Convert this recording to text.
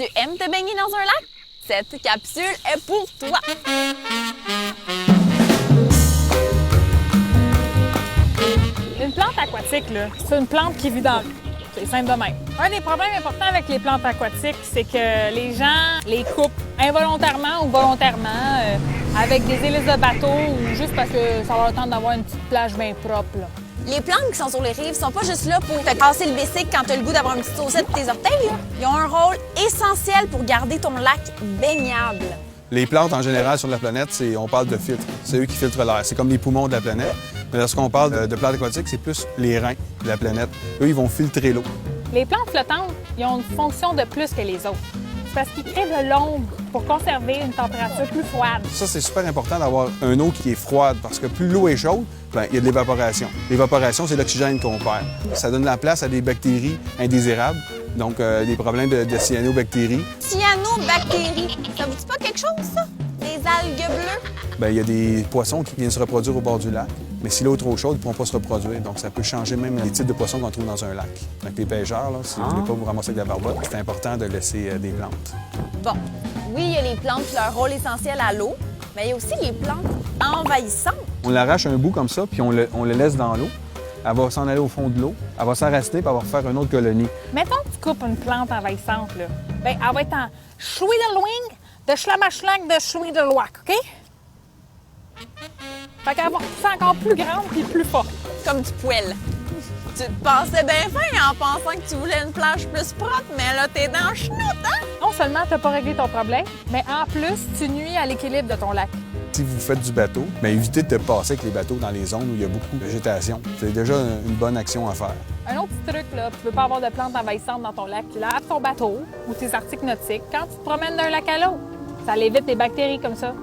Tu aimes te baigner dans un lac? Cette capsule est pour toi! Une plante aquatique, là, c'est une plante qui vit dans l'eau. C'est simple de même. Un des problèmes importants avec les plantes aquatiques, c'est que les gens les coupent involontairement ou volontairement avec des hélices de bateau ou juste parce que ça va leur tenter d'avoir une petite plage bien propre, là. Les plantes qui sont sur les rives sont pas juste là pour te casser le bicycle quand tu as le goût d'avoir une petite saucette pour tes orteils. Là. Ils ont un rôle essentiel pour garder ton lac baignable. Les plantes, en général, sur la planète, on parle de filtres. C'est eux qui filtrent l'air. C'est comme les poumons de la planète. Mais lorsqu'on parle de plantes aquatiques, c'est plus les reins de la planète. Eux, ils vont filtrer l'eau. Les plantes flottantes, ils ont une fonction de plus que les autres. C'est parce qu'ils créent de l'ombre pour conserver une température plus froide. Ça, c'est super important d'avoir une eau qui est froide parce que plus l'eau est chaude, bien, il y a de l'évaporation. L'évaporation, c'est l'oxygène qu'on perd. Ça donne la place à des bactéries indésirables, donc des problèmes de cyanobactéries. Cyanobactéries, ça vous dit pas quelque chose, ça? Des algues bleues? Bien, il y a des poissons qui viennent se reproduire au bord du lac. Mais si l'eau est trop chaude, ils ne pourront pas se reproduire. Donc, ça peut changer même les types de poissons qu'on trouve dans un lac. Donc, les pêcheurs, là, si vous ne voulez pas vous ramasser avec la barbotte, c'est important de laisser des plantes. Bon, oui, il y a les plantes qui ont leur rôle essentiel à l'eau, mais il y a aussi les plantes envahissantes. On l'arrache un bout comme ça, puis on le laisse dans l'eau. Elle va s'en aller au fond de l'eau, elle va s'enraciner, puis elle va refaire une autre colonie. Mettons que tu coupes une plante envahissante, là. Bien, elle va être en Schwiederling de Schlamashlag de Schwiederloak, OK? Fait qu'elle va pousser encore plus grande et plus forte. Comme du poêle. Tu te pensais bien fin en pensant que tu voulais une plage plus propre, mais là, t'es dans le chenoute, hein? Non seulement tu n'as pas réglé ton problème, mais en plus, tu nuis à l'équilibre de ton lac. Si vous faites du bateau, bien, évitez de passer avec les bateaux dans les zones où il y a beaucoup de végétation. C'est déjà une bonne action à faire. Un autre petit truc, là, tu veux pas avoir de plantes envahissantes dans ton lac, lave ton bateau ou tes articles nautiques quand tu te promènes d'un lac à l'autre. Ça évite les bactéries comme ça.